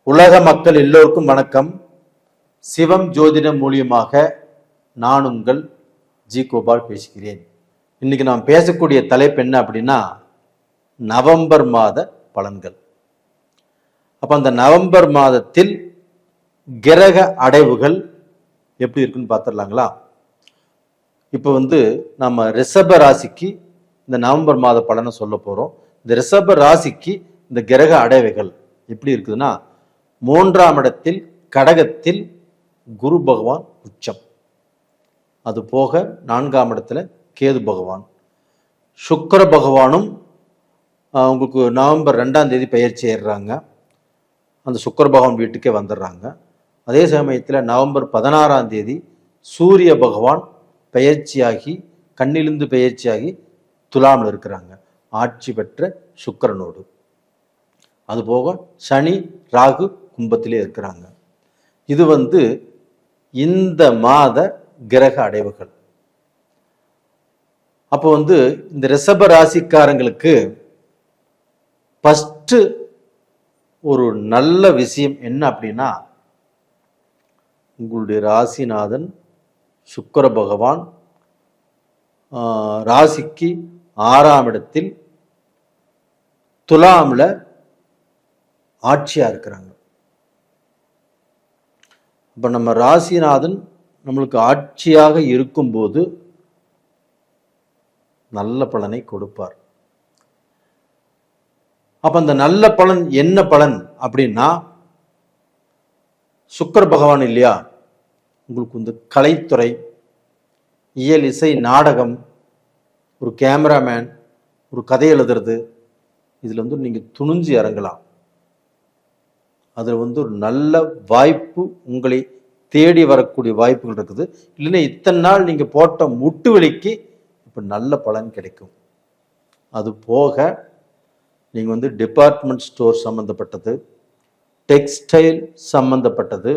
உலக மக்கள் எல்லோருக்கும் வணக்கம். சிவம் ஜோதிடம் மூலியமாக நான் உங்கள் ஜி கோபால் பேசுகிறேன். இன்னைக்கு நாம் பேசக்கூடிய தலைப்பு என்ன அப்படின்னா, நவம்பர் மாத பலன்கள். அப்ப அந்த நவம்பர் மாதத்தில் கிரக அடைவுகள் எப்படி இருக்குன்னு பார்த்துடலாங்களா? இப்போ நம்ம ரிஷப ராசிக்கு இந்த நவம்பர் மாத பலனை சொல்ல போறோம். இந்த ரிஷப ராசிக்கு இந்த கிரக அடைவுகள் எப்படி இருக்குதுன்னா, 3ஆம் இடத்தில் கடகத்தில் குரு பகவான் உச்சம், அது போக 4ஆம் இடத்துல கேது பகவான், சுக்கிர பகவானும் உங்களுக்கு நவம்பர் 2ஆம் தேதி பெயர்ச்சி ஏறுறாங்க. அந்த சுக்கிர பகவான் வீட்டுக்கே வந்துடுறாங்க. அதே சமயத்தில் நவம்பர் 16ஆம் தேதி சூரிய பகவான் பெயர்ச்சியாகி கண்ணிலிருந்து பெயர்ச்சியாகி துலாமில் இருக்கிறாங்க, ஆட்சி பெற்ற சுக்கிரனோடு. அதுபோக சனி ராகு கும்பத்திலே இருக்கிறாங்க. இது இந்த மாத கிரக அடைவுகள். அப்போ இந்த ரிஷப ராசிக்காரங்களுக்கு ஃபர்ஸ்ட் ஒரு நல்ல விஷயம் என்ன அப்படின்னா, உங்களுடைய ராசிநாதன் சுக்கிர பகவான் ராசிக்கு 6ஆம் இடத்தில் துலாம்ல ஆட்சியா இருக்கிறாங்க. அப்ப நம்ம ராசிநாதன் நம்மளுக்கு ஆட்சியாக இருக்கும்போது நல்ல பலனை கொடுப்பார். அப்ப அந்த நல்ல பலன் என்ன பலன் அப்படின்னா, சுக்கிர பகவான் இல்லையா, உங்களுக்கு கலைத்துறை, இயல் இசை நாடகம், ஒரு கேமராமேன், ஒரு கதை எழுதுறது, இதுல நீங்க துணிஞ்சு இறங்கலாம். அதுல ஒரு நல்ல வாய்ப்பு உங்களை தேடி வரக்கூடிய வாய்ப்புகள் இருக்குது. இல்லைன்னா இத்தனை நாள் நீங்க போட்ட முட்டு வலிக்கு இப்ப நல்ல பலன் கிடைக்கும். அது போக நீங்க டிபார்ட்மெண்ட் ஸ்டோர் சம்பந்தப்பட்டது, டெக்ஸ்டைல் சம்பந்தப்பட்டது,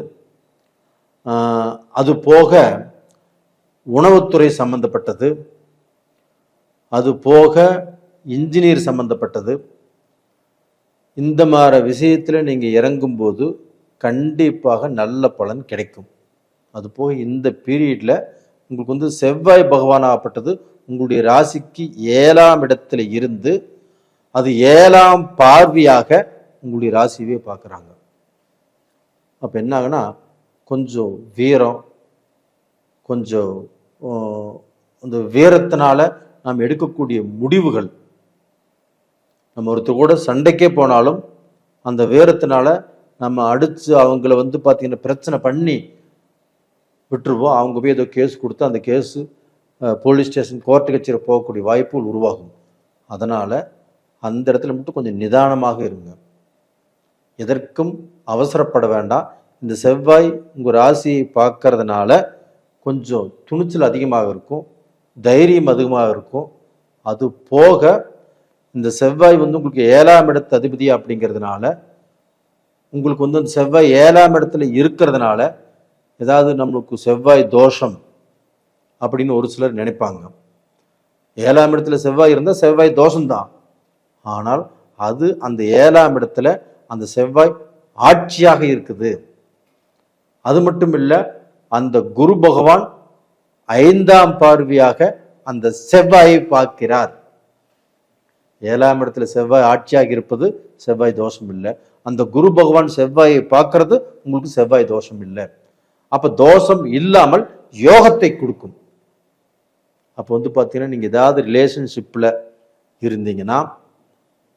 அது போக உணவுத்துறை சம்பந்தப்பட்டது, அது போக இன்ஜினியர் சம்பந்தப்பட்டது, இந்த மாதிரி விஷயத்துல நீங்க இறங்கும்போது கண்டிப்பாக நல்ல பலன் கிடைக்கும். அது போக இந்த பீரியட்ல உங்களுக்கு செவ்வாய் பகவான் ஆகப்பட்டது உங்களுடைய ராசிக்கு 7ஆம் இடத்துல இருந்து அது 7ஆம் பார்வையாக உங்களுடைய ராசியவே பார்க்குறாங்க. அப்ப என்ன ஆகுனா, கொஞ்சம் வீரம், கொஞ்சம் அந்த வீரத்தினால நாம் எடுக்கக்கூடிய முடிவுகள், நம்ம ஒருத்தர் கூட சண்டைக்கே போனாலும் அந்த வீரத்தினால நம்ம அடிச்சு அவங்கள பார்த்தீங்கன்னா பிரச்சனை பண்ணி விட்டுருவோம். அவங்க போய் ஏதோ கேஸ் கொடுத்து அந்த கேஸ் போலீஸ் ஸ்டேஷன் கோர்ட்டு கட்சியில் போகக்கூடிய வாய்ப்புகள் உருவாகும். அதனால அந்த இடத்துல மட்டும் கொஞ்சம் நிதானமாக இருங்க, எதற்கும் அவசரப்பட வேண்டாம். இந்த செவ்வாய் உங்கள் ராசியை பார்க்கறதுனால கொஞ்சம் துணிச்சல் அதிகமாக இருக்கும், தைரியம் அதிகமாக இருக்கும். அது போக இந்த செவ்வாய் உங்களுக்கு 7ஆம் இடத்து அதிபதி அப்படிங்கிறதுனால உங்களுக்கு அந்த செவ்வாய் 7ஆம் இடத்துல இருக்கிறதுனால ஏதாவது நம்மளுக்கு செவ்வாய் தோஷம் அப்படின்னு ஒரு சிலர் நினைப்பாங்க. 7ஆம் இடத்துல செவ்வாய் இருந்தால் செவ்வாய் தோஷம்தான். ஆனால் அது அந்த 7ஆம் இடத்துல அந்த செவ்வாய் ஆட்சியாக இருக்குது. அது மட்டும் இல்லை, அந்த குரு பகவான் 5ஆம் பார்வையாக அந்த செவ்வாயை பார்க்கிறார். 7ஆம் இடத்துல செவ்வாய் ஆட்சியாக இருப்பது செவ்வாய் தோஷம் இல்லை. அந்த குரு பகவான் செவ்வாயை பார்க்கறது உங்களுக்கு செவ்வாய் தோஷம் இல்லை. அப்ப தோஷம் இல்லாமல் யோகத்தை கொடுக்கும். அப்போ பார்த்தீங்கன்னா நீங்க ஏதாவது ரிலேஷன்ஷிப்ல இருந்தீங்கன்னா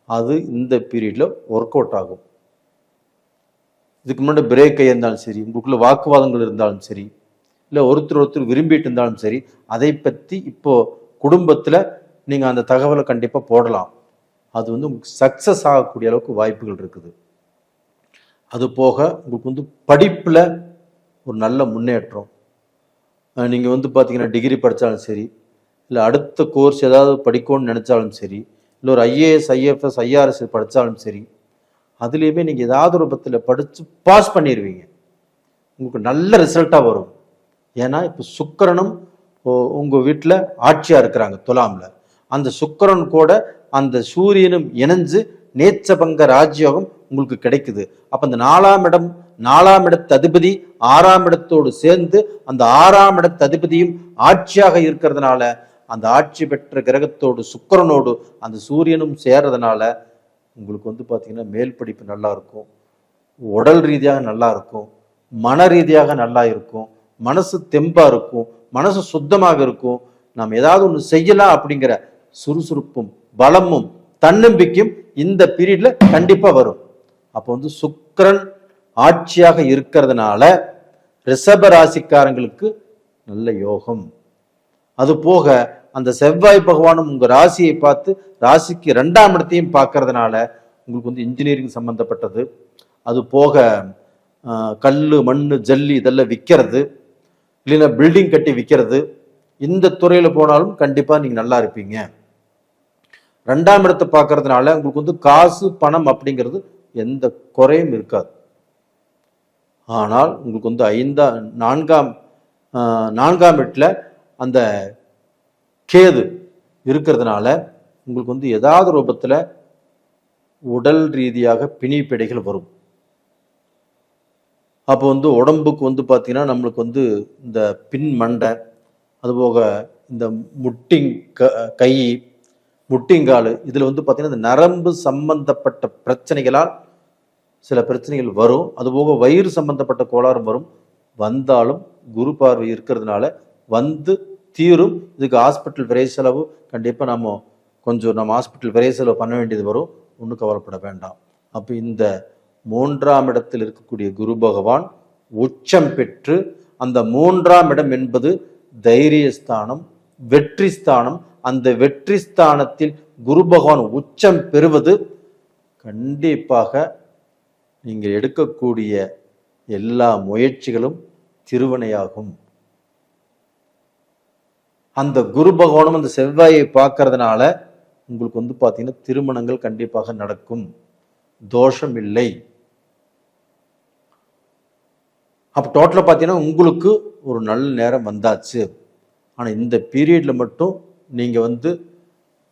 அது இந்த பீரியட்ல ஒர்க் அவுட் ஆகும். இதுக்கு முன்னாடி பிரேக் இருந்தாலும் சரி, உங்களுக்குள்ள வாக்குவாதங்கள் இருந்தாலும் சரி, இல்லை ஒருத்தர் விரும்பிட்டு இருந்தாலும் சரி, அதை பற்றி இப்போ குடும்பத்தில் நீங்கள் அந்த தகவலை கண்டிப்பாக போடலாம். அது உங்களுக்கு சக்ஸஸ் ஆகக்கூடிய அளவுக்கு வாய்ப்புகள் இருக்குது. அது போக உங்களுக்கு படிப்பில் ஒரு நல்ல முன்னேற்றம். நீங்கள் பார்த்தீங்கன்னா டிகிரி படித்தாலும் சரி, இல்லை அடுத்த கோர்ஸ் ஏதாவது படிக்கணும்னு நினச்சாலும் சரி, இல்லை ஒரு ஐஏஎஸ் ஐஎஃப்எஸ் ஐஆர்எஸ் படித்தாலும் சரி, அதுலேயுமே நீங்கள் ஏதாவது ஒரு பத்தில் படித்து பாஸ் பண்ணிடுவீங்க. உங்களுக்கு நல்ல ரிசல்ட்டாக வரும். ஏன்னா இப்போ சுக்கிரனும் உங்கள் வீட்டில் ஆட்சியாக இருக்கிறாங்க துலாமில். அந்த சுக்கிரன் கூட அந்த சூரியனும் இணைஞ்சு நேச்சபங்க ராஜயோகம் உங்களுக்கு கிடைக்குது. அப்ப அந்த 4ஆம் இடத்து அதிபதி 6ஆம் இடத்தோடு சேர்ந்து அந்த 6ஆம் இடத்து அதிபதியும் ஆட்சியாக இருக்கிறதுனால அந்த ஆட்சி பெற்ற கிரகத்தோடு சுக்கிரனோடு அந்த சூரியனும் சேர்றதுனால உங்களுக்கு வந்து பார்த்தீங்கன்னா மேல் படிப்பு நல்லா இருக்கும், உடல் ரீதியாக நல்லா இருக்கும், மன ரீதியாக நல்லா இருக்கும், மனசு தெம்பா இருக்கும், மனசு சுத்தமாக இருக்கும். நாம் ஏதாவது ஒன்று செய்யலாம் அப்படிங்கிற சுறுசுறுப்பும் பலமும் தன்னம்பிக்கையும் இந்த பீரியட்ல கண்டிப்பா வரும். அப்போ வந்து சுக்கிரன் ஆட்சியாக இருக்கிறதுனால ரிஷப ராசிக்காரங்களுக்கு நல்ல யோகம். அது போக அந்த செவ்வாய் பகவானும் உங்க ராசியை பார்த்து ராசிக்கு 2ஆம் இடத்தையும் பார்க்கறதுனால உங்களுக்கு வந்து இன்ஜினியரிங் சம்பந்தப்பட்டது, அது போக கல்லு மண்ணு ஜல்லி இதெல்லாம் விற்கிறது, இல்லைன்னா பில்டிங் கட்டி விற்கிறது, இந்த துறையில போனாலும் கண்டிப்பா நீங்க நல்லா இருப்பீங்க. 2ஆம் இடத்தை பார்க்கறதுனால உங்களுக்கு வந்து காசு பணம் அப்படிங்கிறது எந்த குறையும் இருக்காது. ஆனால் உங்களுக்கு வந்து 4ஆம் வீட்டில் அந்த கேது இருக்கிறதுனால உங்களுக்கு வந்து ஏதாவது ரூபத்தில் உடல் ரீதியாக பிணிப்பெடைகள் வரும். அப்போ வந்து உடம்புக்கு வந்து பார்த்தீங்கன்னா நம்மளுக்கு வந்து இந்த பின் மண்டை, அதுபோக இந்த கை முட்டிங்கால் இதில் வந்து பார்த்தீங்கன்னா இந்த நரம்பு சம்பந்தப்பட்ட பிரச்சனைகளால் சில பிரச்சனைகள் வரும். அதுபோக வயிறு சம்பந்தப்பட்ட கோளாறும் வரும். வந்தாலும் குரு பார்வை இருக்கிறதுனால வந்து தீரும். இதுக்கு ஹாஸ்பிட்டல் விரை செலவு கண்டிப்பாக நம்ம ஹாஸ்பிட்டல் விரை செலவு பண்ண வேண்டியது வரும். ஒன்றும் கவலைப்பட வேண்டாம். அப்போ இந்த 3ஆம் இடத்தில் இருக்கக்கூடிய குரு பகவான் உச்சம் பெற்று, அந்த 3ஆம் இடம் என்பது தைரியஸ்தானம், வெற்றி ஸ்தானம். அந்த வெற்றி ஸ்தானத்தில் குரு பகவான் உச்சம் பெறுவது கண்டிப்பாக நீங்கள் எடுக்கக்கூடிய எல்லா முயற்சிகளும் திருவினையாகும். அந்த குரு பகவானும் அந்த செவ்வாயை பார்க்கறதுனால உங்களுக்கு வந்து பார்த்தீங்கன்னா திருமணங்கள் கண்டிப்பாக நடக்கும், தோஷம் இல்லை. அப்போ டோட்டலாக பார்த்தீங்கன்னா உங்களுக்கு ஒரு நல்ல நேரம் வந்தாச்சு. ஆனால் இந்த பீரியட்ல மட்டும் நீங்கள் வந்து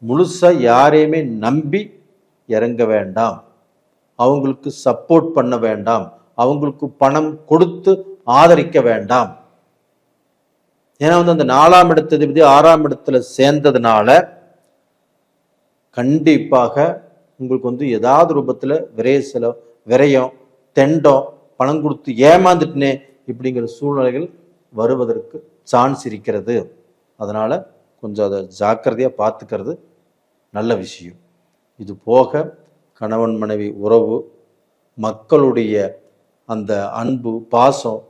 முழுசாக யாரையுமே நம்பி இறங்க வேண்டாம், அவங்களுக்கு சப்போர்ட் பண்ண வேண்டாம், அவங்களுக்கு பணம் கொடுத்து ஆதரிக்க வேண்டாம். ஏன்னா வந்து அந்த 4ஆம் இடத்து 6ஆம் இடத்துல சேர்ந்ததுனால கண்டிப்பாக உங்களுக்கு வந்து ஏதாவது ரூபத்தில் விரயம் தெண்டம் பணம் கொடுத்து ஏமாந்துட்டுனே இப்படிங்கிற சூழ்நிலைகள் வருவதற்கு சான்ஸ் இருக்கிறது. அதனால கொஞ்சம் அதை ஜாக்கிரதையாக பார்த்துக்கிறது நல்ல விஷயம். இது போக கணவன் மனைவி உறவு, மக்களுடைய அந்த அன்பு பாசம்,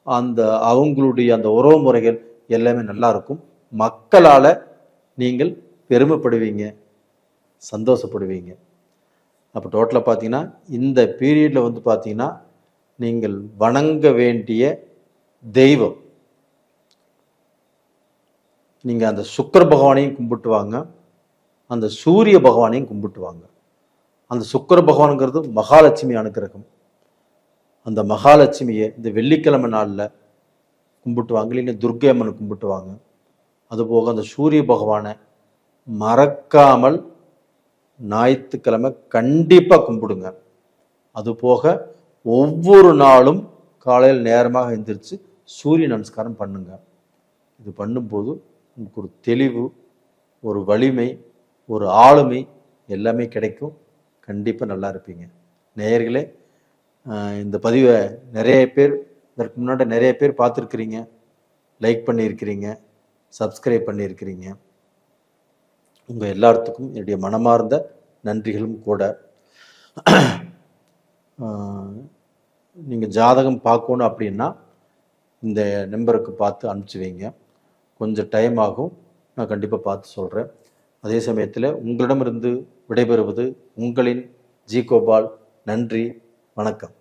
அந்த அவங்களுடைய அந்த உறவு முறைகள் எல்லாமே நல்லா இருக்கும். மக்களால் நீங்கள் பெருமைப்படுவீங்க, சந்தோஷப்படுவீங்க. அப்போ டோட்டலாக பார்த்தீங்கன்னா இந்த பீரியடில் வந்து பார்த்தீங்கன்னா நீங்கள் வணங்க வேண்டிய தெய்வம், நீங்கள் அந்த சுக்கிர பகவானையும் கும்பிட்டு வாங்க, அந்த சூரிய பகவானையும் கும்பிட்டு வாங்க. அந்த சுக்கிர பகவானுங்கிறது மகாலட்சுமி அனுக்கிரகம். அந்த மகாலட்சுமியை இந்த வெள்ளிக்கிழமை நாளில் கும்பிட்டு வாங்க, இல்லைன்னா துர்க்கை அம்மனை கும்பிட்டு வாங்க. அதுபோக அந்த சூரிய பகவானை மறக்காமல் ஞாயிற்றுக்கிழமை கண்டிப்பாக கும்பிடுங்க. அதுபோக ஒவ்வொரு நாளும் காலையில் நேரமாக எழுந்திரிச்சு சூரிய நமஸ்காரம் பண்ணுங்க. இது பண்ணும்போது உங்களுக்கு ஒரு தெளிவு, ஒரு வலிமை, ஒரு ஆளுமை எல்லாமே கிடைக்கும். கண்டிப்பாக நல்லா இருப்பீங்க. நேயர்களே, இந்த பதிவை இதற்கு முன்னாடி நிறைய பேர் பார்த்துருக்கிறீங்க, லைக் பண்ணியிருக்கிறீங்க, சப்ஸ்கிரைப் பண்ணியிருக்கிறீங்க. உங்கள் எல்லாத்துக்கும் என்னுடைய மனமார்ந்த நன்றிகளும் கூட. நீங்கள் ஜாதகம் பார்க்கணும் அப்படின்னா இந்த நம்பருக்கு பார்த்து அனுப்பிச்சி வைங்க. கொஞ்சம் டைம் ஆகும், நான் கண்டிப்பாக பார்த்து சொல்கிறேன். அதே சமயத்தில் உங்களிடமிருந்து விடைபெறுவது உங்களின் ஜி கோபால். நன்றி, வணக்கம்.